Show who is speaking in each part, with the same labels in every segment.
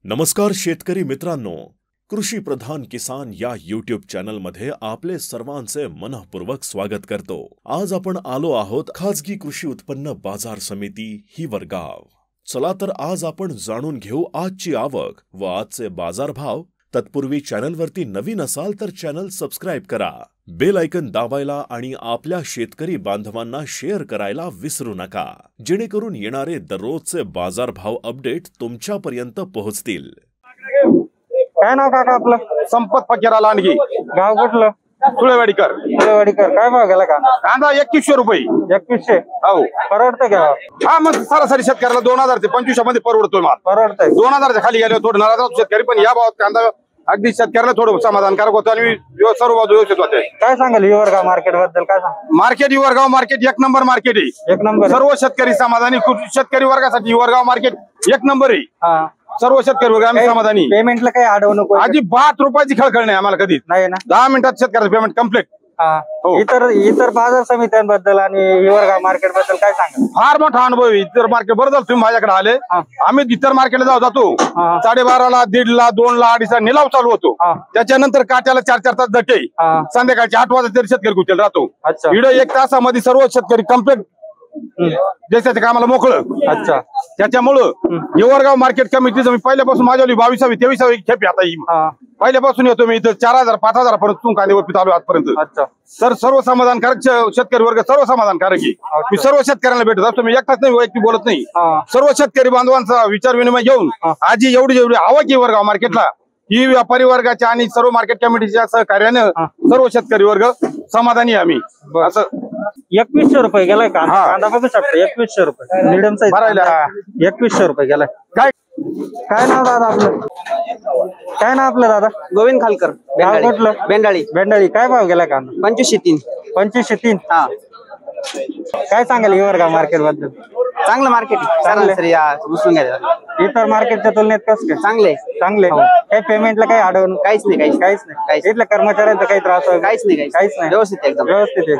Speaker 1: नमस्कार शेतकरी मित्रांनो, कृषी प्रधान किसान या यूट्यूब चॅनल मध्ये आपले सर्वांचे मनःपूर्वक स्वागत करतो। आज आपण आलो आहोत खाजगी कृषी उत्पन्न बाजार समिती हिवरगाव। चला तर आज आपण जाणून घेऊ आजची आवक व आजचे बाजारभाव। तत्पूर्वी चॅनलवरती नवीन असाल तर चॅनल सबस्क्राइब करा, बेल आयकन दाबायला आणि आपल्या शेतकरी बांधवांना शेअर करायला विसरू नका, जेणेकरून येणारे दररोजचे बाजारभाव अपडेट तुमच्यापर्यंत पोहोचतील।
Speaker 2: काय नाव काका आपलं?
Speaker 3: संपत फकीरा लांडगे,
Speaker 2: गाव कुठलं?
Speaker 3: तुळेवाडीकर।
Speaker 2: तुळेवाडीकर, काय भाव गेला का?
Speaker 3: कांदा 2100 रुपये।
Speaker 2: 2100?
Speaker 3: हो,
Speaker 2: परवडतं का?
Speaker 3: हा, मग सरासरी शेतकऱ्याला 2000 ते 2500 मध्ये परवडतोय माल।
Speaker 2: परवडतंय।
Speaker 3: 2000 च्या खाली गेले थोडं नाराज होतो शेतकरी, पण या भावात कांदा अगदी शेतकऱ्याला थोडं समाधानकारक होतं आणि सर्व बाजू व्यवस्थित होते।
Speaker 2: काय सांगाल हिवरगाव मार्केट बद्दल? काय सांग?
Speaker 3: मार्केट हिवरगाव मार्केट एक नंबर मार्केट आहे।
Speaker 2: एक नंबर।
Speaker 3: सर्व शेतकरी समाधानी, शेतकरी वर्गासाठी हिवरगाव मार्केट एक नंबर आहे।
Speaker 2: हा,
Speaker 3: सर्व शेतकरी वर्ग आम्ही समाधानी।
Speaker 2: पेमेंटला काही अडवू नको।
Speaker 3: अजिबात रुपयाची खळखळ नाही आम्हाला कधीच।
Speaker 2: नाही ना?
Speaker 3: 10 मिनिटात शेतकऱ्याचं पेमेंट कम्प्लीट।
Speaker 2: इतर बाजार समित्यांबद्दल आणि हिवरगाव मार्केट बद्दल काय सांगाल?
Speaker 3: फार मोठा अनुभव आहे इतर मार्केट। बरं झालं तुम्ही माझ्याकडे आले। आम्ही इतर मार्केटला जातो 12:30ला, 1:30ला, 2ला, 2:30ला निलाव चालू होतो। त्याच्यानंतर काट्याला 4-4 तास दटे, संध्याकाळचे 8 वाजता तरी शेतकरी गुतेल राहतो। इकडे 1 तासामध्ये सर्व शेतकरी कम्प्लीट देशाच्या कामाला मोकळं।
Speaker 2: अच्छा,
Speaker 3: त्याच्यामुळं हिवरगाव मार्केट कमिटीचं मी पहिल्यापासून माझ्यावली 22वी 23वी खेप आता ही पहिल्यापासून येतो मी इथं 4000-5000 पर्यंत कांदेवर चालू आजपर्यंत। तर सर्व समाधानकारक शेतकरी वर्ग सर्व समाधानकारक आहे। मी सर्व शेतकऱ्यांना भेटत असतो, मी एकटाच नाही, वैयक्तिक बोलत नाही। सर्व शेतकरी बांधवांचा विचार विनिमय घेऊन आजी जेवढी आवक हिवरगाव मार्केटला ही व्यापारी वर्गाच्या आणि सर्व मार्केट कमिटीच्या सहकार्यानं सर्व शेतकरी वर्ग समाधानी आम्ही। असं
Speaker 2: 2100 रुपये गेलाय कांदा बघू शकता। 2100 रुपये मिडियम साईज
Speaker 3: भरायला
Speaker 2: 2100 रुपये गेलाय। काय नाव दादा आपलं? काय नाव आपलं दादा?
Speaker 4: गोविंद खालकर,
Speaker 2: गाव कुठलं?
Speaker 4: बेंडाळी।
Speaker 2: बेंडाळी, काय भाव गेला कांदा?
Speaker 4: 2503।
Speaker 2: 2503?
Speaker 4: हा,
Speaker 2: काय सांगाल हिवरगाव मार्केट बद्दल?
Speaker 4: चांगलं मार्केट सरासरी उचलून घ्यायला
Speaker 2: इतर मार्केटच्या तुलनेत कसं काय?
Speaker 4: चांगले
Speaker 2: चांगले। काही पेमेंटला काही अडवून?
Speaker 4: काहीच नाही,
Speaker 2: काहीच नाही। इथल्या कर्मचाऱ्यांचा काही त्रास वगैरे?
Speaker 4: काहीच नाही, व्यवस्थित एकदम
Speaker 2: व्यवस्थित आहे।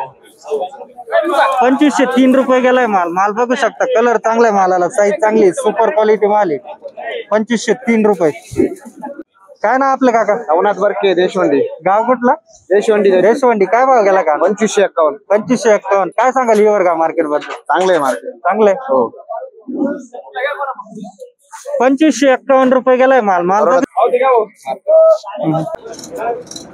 Speaker 2: 2503 रुपये गेलाय माल। माल बघू शकता, कलर चांगलाय मालाला, साईज चांगली, सुपर क्वालिटी माल आहे। 2503 रुपये। काय ना आपलं काका?
Speaker 3: नवनाथ बरके, देशवंडी।
Speaker 2: गाव कुठला?
Speaker 3: देशवंडी।
Speaker 2: देशवंडी, काय भाव गेला का?
Speaker 3: 2551।
Speaker 2: 2551। काय सांगाल हिवरगाव मार्केट बद्दल?
Speaker 3: चांगले मार्केट,
Speaker 2: चांगले।
Speaker 3: हो।
Speaker 2: 2551 रुपये गेलाय माल। माल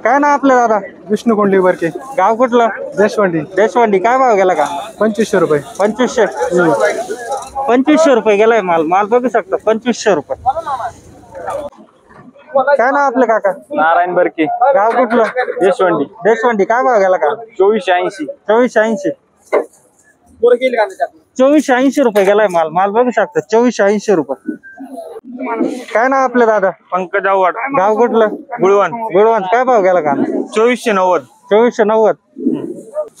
Speaker 2: काय ना आपलं दादा?
Speaker 5: विष्णू कोंडली बरके,
Speaker 2: गाव कुठलं?
Speaker 5: देशवंडी।
Speaker 2: देशवंडी, काय भाव गेला का?
Speaker 5: 2500 रुपये।
Speaker 2: 2500? 2500 रुपये गेलाय माल। माल बघू शकता, 2500 रुपये। काय ना आपलं काका?
Speaker 5: नारायण बरके,
Speaker 2: गाव कुठलं?
Speaker 5: देशवंडी।
Speaker 2: देशवंडी, काय भाव गेला का?
Speaker 5: 2480।
Speaker 2: 2480? 2480 रुपये गेलाय माल। माल बघू शकता, 2480 रुपये। काय ना आपलं दादा?
Speaker 5: पंकज आव्हाड,
Speaker 2: गाव कुठलं?
Speaker 5: गुळवण।
Speaker 2: गुळवण, काय भाव गेला का?
Speaker 5: 2490।
Speaker 2: 2490?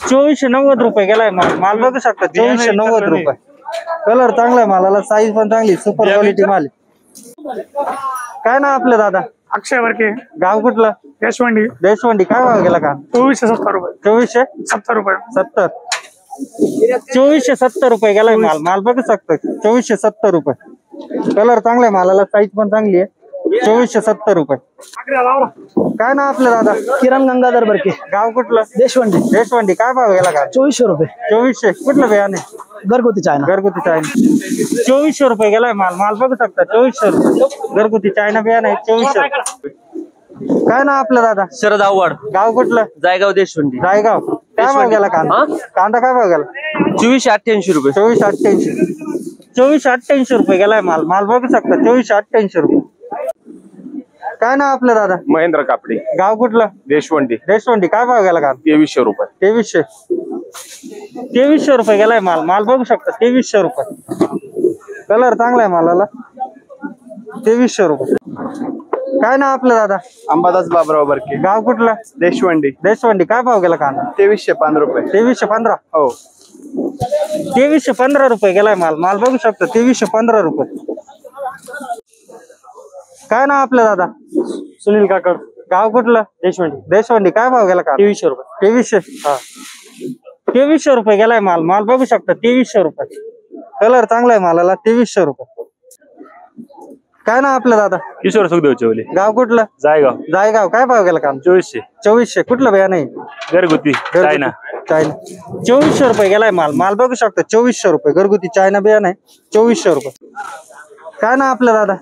Speaker 2: 2490 रुपये गेलाय माल। माल बघू शकता, 2490 रुपये। कलर चांगलाय मालाला, साईज पण चांगली, सुपर क्वालिटी माल। काय ना आपलं दादा?
Speaker 5: अक्षय बरके,
Speaker 2: गाव कुठलं?
Speaker 5: देशवंडी।
Speaker 2: देशवंडी, काय भाव गेला का?
Speaker 5: 2470 रुपये।
Speaker 2: 2470
Speaker 5: रुपये।
Speaker 2: 2470 रुपये गेलाय माल। माल बघू शकता, 2470 रुपये। कलर चांगलाय मालाला, साईज पण चांगली आहे। 2470 रुपये। काय ना आपलं दादा?
Speaker 4: किरण गंगाधर बरके,
Speaker 2: गाव कुठलं?
Speaker 4: देशवंडी।
Speaker 2: देशवंडी, काय भाव गेला का?
Speaker 4: 2400 रुपये।
Speaker 2: 2400? कुठलं बियाणे?
Speaker 4: घरगुती चायना।
Speaker 2: घरगुती चायना। 2400 रुपये गेलाय माल। माल बघू शकता, 2400 रुपये। घरगुती चायना बियाणे 2400। काय ना आपलं दादा?
Speaker 4: शरद आव्हाड,
Speaker 2: गाव कुठलं?
Speaker 4: जायगाव, देशवंडी।
Speaker 2: जायगाव, काय भाव गेला कांदा? कांदा काय भाव गेला?
Speaker 4: 2488 रुपये।
Speaker 2: 2488? 2488 रुपये गेलाय माल। माल बघू शकता, 2488 रुपये। काय ना आपलं दादा?
Speaker 3: महेंद्र कापडे,
Speaker 2: गाव कुठलं?
Speaker 3: देशवंडी।
Speaker 2: देशवंडी, काय भाव गेला कांदा?
Speaker 3: 2300 रुपये।
Speaker 2: 2300? 2300 रुपये गेलाय माल। माल बघू शकता, 2300 रुपये। कलर चांगलाय मालाला, 2300 रुपये। काय ना आपलं दादा?
Speaker 3: अंबादास बाबराव बरके,
Speaker 2: गाव कुठलं?
Speaker 3: देशवंडी।
Speaker 2: देशवंडी, काय भाव गेला कांदा?
Speaker 3: 2315 रुपये।
Speaker 2: 2315?
Speaker 3: हो।
Speaker 2: 2315 रुपये गेलाय माल। माल बघू शकता, 2315 रुपये। काय ना आपलं दादा?
Speaker 5: सुनील काकड,
Speaker 2: गाव कुठलं?
Speaker 5: देशवंडी।
Speaker 2: देशवंडी, काय भाव गेला का?
Speaker 5: 2300 रुपये।
Speaker 2: 2300? 2300 रुपये गेलाय माल। माल बघू शकता, 2300 रुपये। कलर चांगलाय मालाला, 2300 रुपये। काय ना आपलं दादा?
Speaker 5: किशोर सुखदेव चौले,
Speaker 2: गाव कुठलं?
Speaker 5: जायगाव.
Speaker 2: जायगाव. काय भाव गेला कांदा?
Speaker 5: 2400.
Speaker 2: 2400. कुठलं बिया नाही?
Speaker 5: घरगुती चायना.
Speaker 2: चायना. 2400 रुपये गेलाय माल. माल बघू शकता 2400 रुपये. घरगुती चायना बिया नाही. 2400 रुपये. काय ना आपलं दादा?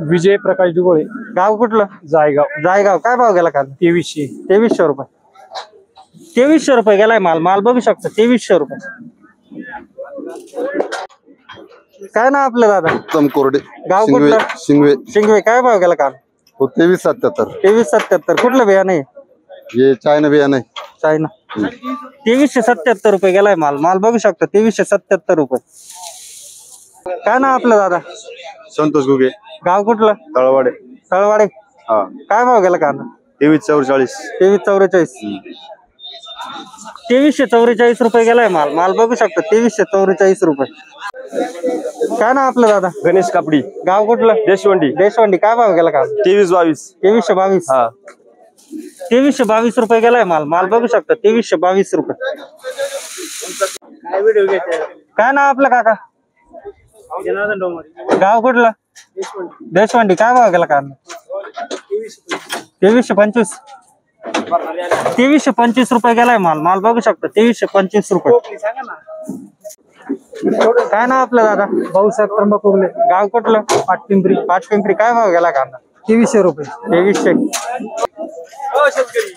Speaker 5: विजय प्रकाश दुगोळे,
Speaker 2: गाव कुठलं?
Speaker 5: जायगाव.
Speaker 2: जायगाव. काय भाव गेला कांदा?
Speaker 5: 2300.
Speaker 2: 2300 रुपये. 2300 रुपये गेलाय माल. माल बघू शकता 2300 रुपये. काय ना आपलं दादा?
Speaker 6: उत्तम कोरडे,
Speaker 2: गाव
Speaker 6: शिंगवे.
Speaker 2: कुठलं?
Speaker 6: शिंगवे.
Speaker 2: शिंगवे. काय भाव गेला कांदा?
Speaker 6: 2377.
Speaker 2: 2377. कुठलं बिया नाही?
Speaker 6: हे चायना बिया नाही.
Speaker 2: चायना. 2377 रुपये गेलाय माल. माल बघू शकता 2377 रुपये. काय ना आपलं दादा?
Speaker 6: संतोष गुगे,
Speaker 2: गाव कुठलं?
Speaker 6: तळवाडे.
Speaker 2: तळवाडे.
Speaker 6: हा,
Speaker 2: काय भाव गेला कांदा?
Speaker 6: 2344.
Speaker 2: 2344. 2344 रुपये गेलाय माल. माल बघू शकता 2344 रुपये. काय ना आपलं दादा?
Speaker 4: गणेश कापडी,
Speaker 2: गाव कुठलं?
Speaker 4: देशवंडी.
Speaker 2: देशवंडी. काय भाव गेला कांदा?
Speaker 4: 2322.
Speaker 2: 2322.
Speaker 4: हा.
Speaker 2: 2322 रुपये गेलाय माल. माल बघू शकता 2322 रुपये. काय ना आपलं काका? गाव कुठलं? देशवंडी. काय भाव गेला कांदा? 2325. 2325 रुपये गेलाय माल. माल बघू शकता 2325 रुपये. काय ना आपलं दादा?
Speaker 5: भाऊसाहेब त्र्यंबकोगले,
Speaker 2: गाव कुठलं?
Speaker 5: पाटपिंपरी.
Speaker 2: पाचपिंपरी. काय भाव गेला कांदा?
Speaker 5: 2300 रुपये.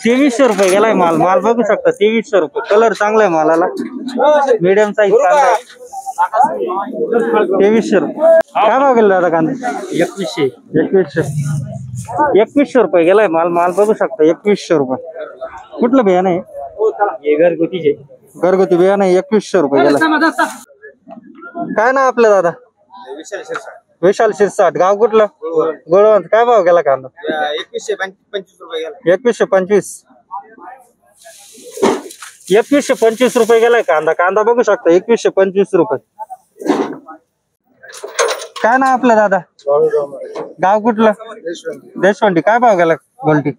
Speaker 2: 2300 रुपये गेलाय माल. माल बघू शकता 2300 रुपये. कलर चांगला आहे मालाला. मीडियम साईज कांदा. 2300 रुपये. काय भाव गेला दादा कांदा?
Speaker 5: 2100.
Speaker 2: 2100 रुपये गेलाय माल. माल बघू शकता 2100 रुपये. कुठलं बिया नाही?
Speaker 5: घरगुतीचे.
Speaker 2: घरगुती बिया नाही. 2100 रुपये गेलाय. काय ना आपलं दादा? विशाल शिरसाट. गाव कुठलं? गोळवंत. काय भाव गेला कांदा?
Speaker 4: 2125 रुपये गेला.
Speaker 2: 2125. 2125 रुपये गेलाय कांदा. कांदा बघू शकता 2125 रुपये. काय ना आपलं दादा? गाव कुठलं? देशवंडी. काय भाव गेला गोल्टी?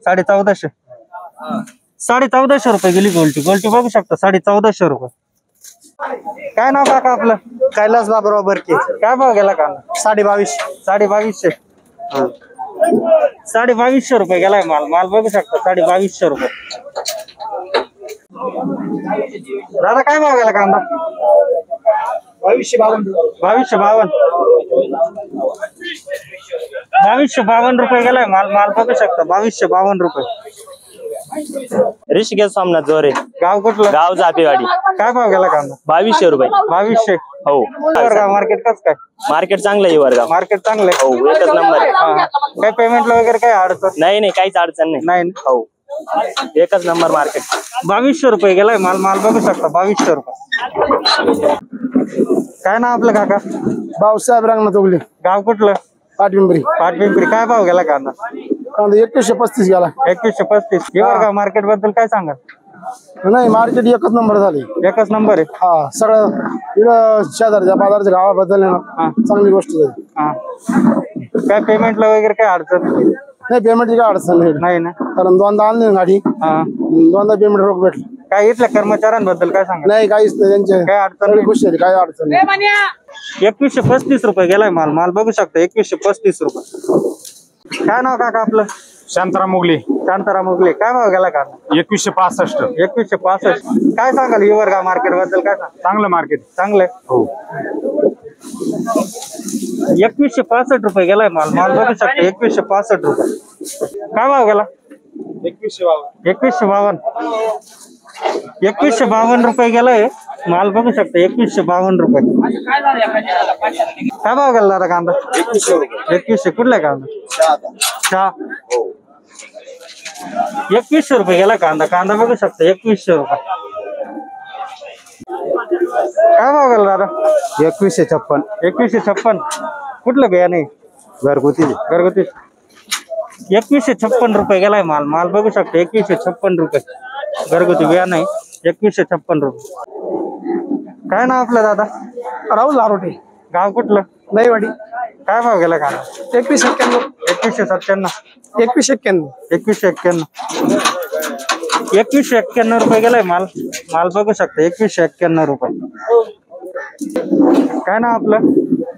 Speaker 2: 1450. 1450 रुपये गेली गोल्टी. गोल्टी बघू शकता 1450 रुपये. काय नाव काका आपलं?
Speaker 4: कैलास बाबराव बरके,
Speaker 2: काय भाव गेला कांदा?
Speaker 4: 2250.
Speaker 2: 2250. 2250 रुपये गेलाय माल. माल बघू शकता 2250 रुपये. दादा काय भाव गेला कांदा?
Speaker 5: 2252.
Speaker 2: 2252. 2252 रुपये गेलाय माल. माल बघू शकता 2252 रुपये.
Speaker 4: ऋषिकेश सामना जोरे,
Speaker 2: गाव कुठलं?
Speaker 4: गाव जापेवाडी.
Speaker 2: काय भाव गेला कांदा?
Speaker 4: 2200 रुपये.
Speaker 2: 2200.
Speaker 4: हो.
Speaker 2: मार्केट कसं काय?
Speaker 4: मार्केट चांगलं आहे वरगाव.
Speaker 2: मार्केट चांगलं आहे.
Speaker 4: हो, एकच नंबर आहे.
Speaker 2: काय पेमेंटला वगैरे काय अडचण
Speaker 4: नाही काहीच अडचण नाही.
Speaker 2: नाही ना?
Speaker 4: हो, एकच नंबर मार्केट.
Speaker 2: 2200 रुपये गेलाय माल. माल बघू शकता 2200 रुपये. काय ना आपलं काका?
Speaker 5: भाऊसाहेब रंगनाथ उगले,
Speaker 2: गाव कुठलं?
Speaker 5: पाटपिंपरी.
Speaker 2: पाटपिंपरी. काय भाव गेला कांदा?
Speaker 5: कांदा 2135 गेला.
Speaker 2: 2135. हिवरगाव मार्केट बद्दल काय सांगा?
Speaker 5: नाही, मार्केट एकच नंबर झाली.
Speaker 2: एकच नंबर आहे.
Speaker 5: हा, सगळं इकडं शेजारच्या बाजारच्या गावाबद्दल आहे ना, चांगली गोष्ट झाली.
Speaker 2: हा. काय पेमेंटला वगैरे काय अडचण
Speaker 5: नाही, पेमेंटची काय अडचण नाही.
Speaker 2: नाही ना?
Speaker 5: कारण दोनदा आणली ना गाडी,
Speaker 2: हा.
Speaker 5: दोनदा पेमेंट रोख भेटलं.
Speaker 2: काय इथल्या कर्मचाऱ्यांबद्दल काय सांगा?
Speaker 5: नाही, काहीच नाही. त्यांचे
Speaker 2: काय अडचण
Speaker 5: सगळी खुश झाली, काही अडचण नाही.
Speaker 2: 2135 रुपये गेलाय माल. माल बघू शकता 2135 रुपये. काय नाव काका आपलं?
Speaker 3: शांताराम मुगले,
Speaker 2: शांताराम उगले. काय भाव गेला कांदा?
Speaker 3: 2165.
Speaker 2: 2165. काय सांगाल हिवरगाव मार्केट बद्दल काय सांगा?
Speaker 3: चांगलं मार्केट.
Speaker 2: चांगलंय.
Speaker 3: हो.
Speaker 2: 2165 रुपये गेलाय माल. माल बघू शकता 2165 रुपये. काय भाव गेला? 2152. 2152 रुपये गेलाय माल. बघू शकता 2152 रुपये. काय भाव गेला दादा कांदा? 2100. कुठला कांदा? चहा. 2100 रुपये गेला कांदा. कांदा बघू शकता 2100 रुपये. काय भाव गेला दादा?
Speaker 5: 2156.
Speaker 2: 2156. कुठलं बिया नाही?
Speaker 5: घरगुती.
Speaker 2: घरगुती. 2156 रुपये गेलाय माल. माल बघू शकता 2156 रुपये. घरगुती बिया नाही. 2156 रुपये. काय ना आपलं दादा?
Speaker 5: राहुल आरोटे,
Speaker 2: गाव कुठलं?
Speaker 5: दहीवाडी.
Speaker 2: काय भाव गेला कांदा?
Speaker 5: 2191.
Speaker 2: 2197.
Speaker 5: 2191.
Speaker 2: 2191. 2191 रुपये गेलाय माल. माल बघू शकता 2191 रुपये. काय ना आपलं?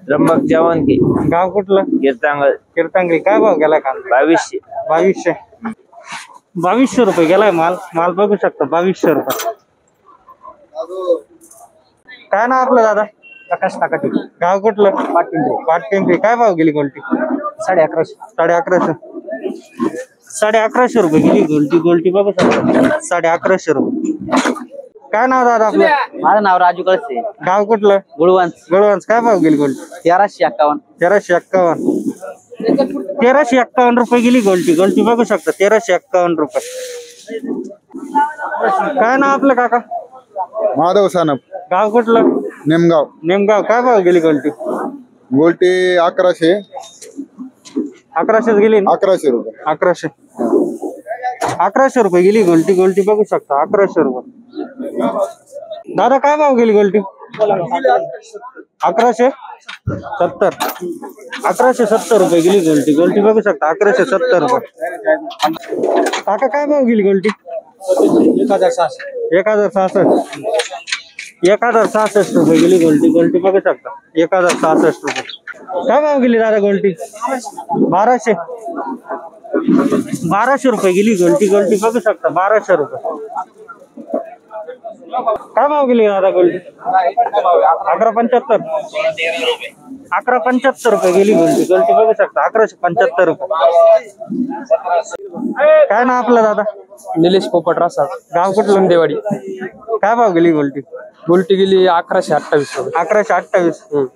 Speaker 7: त्र्यंबक जवानकी
Speaker 2: गाव कुठलं?
Speaker 7: कीर्तांगल
Speaker 2: कीर्तनगिरी. काय भाव गेलाय कांदा?
Speaker 7: 2200.
Speaker 2: 2200. 2200 रुपये गेलाय माल. माल बघू शकता 2200 रुपये. काय ना आपलं दादा?
Speaker 7: प्रकाश टाकाटी
Speaker 2: गाव कुठलं? पाटपिंपरी. काय भाव गेली गोल्टी?
Speaker 7: 1150.
Speaker 2: 1150. 1150 रुपये गेली गोल्टी. गोल्टी बघू शकता 1150 रुपये. काय नाव दादा आपलं?
Speaker 7: माझं नाव राजू कळसे.
Speaker 2: गाव कुठलं?
Speaker 7: गुळवंश.
Speaker 2: गुळवंश. काय भाव गेली गोल्टी?
Speaker 7: 1351.
Speaker 2: 1351. 1351 रुपये गेली गोल्टी. गोल्टी बघू शकता 1351 रुपये. काय नाव आपलं काका?
Speaker 6: माधव सानप.
Speaker 2: गाव कुठलं?
Speaker 6: नेमगाव.
Speaker 2: नेमगाव. काय भाव गेली गोल्टी?
Speaker 6: गोल्टी 1100.
Speaker 2: 1100 गेली ना?
Speaker 6: 1100 रुपये.
Speaker 2: 1100. 1100 रुपये गेली गोल्टी. गोल्टी बघू शकता 1100 रुपये. दादा काय भाव गेली गोल्टी? 1170. 1170 रुपये गेली गोल्टी. गोल्टी बघू शकता 1170 रुपये. काका काय भाव गेली गोल्टी?
Speaker 7: 1600.
Speaker 2: 1066. 1066 रुपये गेली गोल्टी. गोल्टी बघू शकता 1066 रुपये. काय भाव गेली दादा गोल्टी? 1200. 1200 रुपये गेली गोल्टी. गोल्टी बघू शकता 1200 रुपये. काय भाव गेली दादा गोल्टी? 1175. 1175 रुपये गेली गोल्टी. गोल्टी बघू शकता 1175 रुपये. काय ना आपलं दादा?
Speaker 7: निलेश पोपट रासा.
Speaker 2: गाव कुठलं?
Speaker 7: देवाडी.
Speaker 2: काय भाव गेली गोल्टी?
Speaker 7: गोल्टी गेली 1128 रुपये.
Speaker 2: 1128.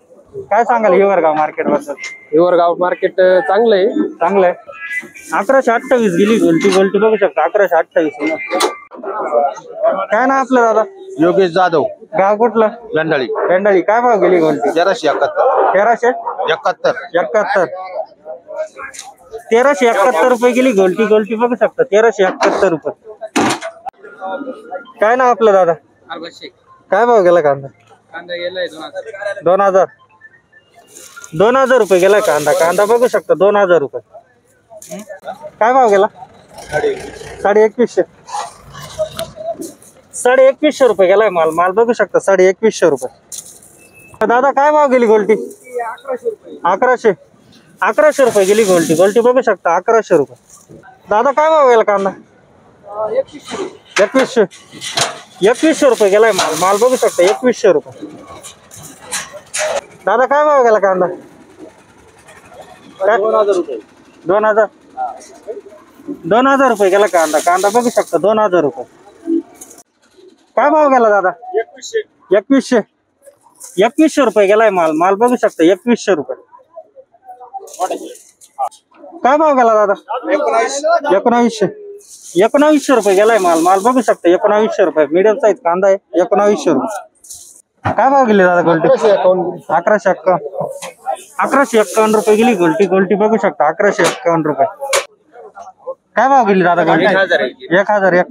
Speaker 2: काय सांगाल हिवरगाव मार्केट बद्दल?
Speaker 7: हिवरगाव मार्केट चांगलं आहे.
Speaker 2: चांगलं आहे. 1128 गेली गोल्टी. गोल्टी बघू शकता 1128. काय ना आपलं दादा?
Speaker 6: योगेश जाधव.
Speaker 2: गाव कुठलं?
Speaker 6: गंडाळी.
Speaker 2: रेंडाळी. काय भाव गेली गोल्टी?
Speaker 6: 1371.
Speaker 2: 1371.
Speaker 6: 71.
Speaker 2: 1371 रुपये गेली गोल्टी. गोल्टी बघू शकता 1371 रुपये. काय ना आपलं दादा? काय भाव गेला कांदा?
Speaker 7: कांदा गेलाय
Speaker 2: 2000. 2000 रुपये गेलाय कांदा. कांदा बघू शकता 2000 रुपये. काय भाव गेला? 2150. 2150 रुपये गेलाय माल. माल बघू शकता 2150 रुपये. दादा काय भाव गेली गोल्टी? 1100. 1100 रुपये गेली गोल्टी. गोल्टी बघू शकता 1100 रुपये. दादा काय भाव गेला कांदा? 2100. 2100 रुपये गेलाय माल. माल बघू शकता 2100 रुपये. दादा काय भाव गेला कांदा?
Speaker 7: 2000 रुपये.
Speaker 2: 2000. 2000 रुपये गेला कांदा. कांदा बघू शकता 2000 रुपये. काय भाव गेला दादा? 2100. 2100 रुपये गेलाय माल. माल बघू शकता 2100 रुपये. काय भाव गेला दादा? 1900. 1900 रुपये गेलाय माल. माल बघू शकता 1900 रुपये. मीडियम साईज कांदा आहे. 1900 रुपये. काय भाव गेली दादा गोल्टी? 1151. 1151 रुपये गेली गोल्टी. गोल्टी बघू शकता 1151 रुपये. काय भाव गेली दादा गोल्टी? 1001.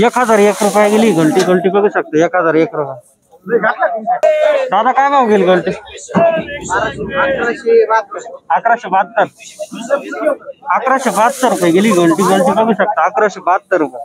Speaker 2: 1001 रुपये गेली गोल्टी. गोल्टी बघू शकता 1001 रुपये. दादा काय भाव गेली गोल्टी? 1172. 1172 रुपये गेली गोल्टी. गोल्टी बघू शकता 1172 रुपये.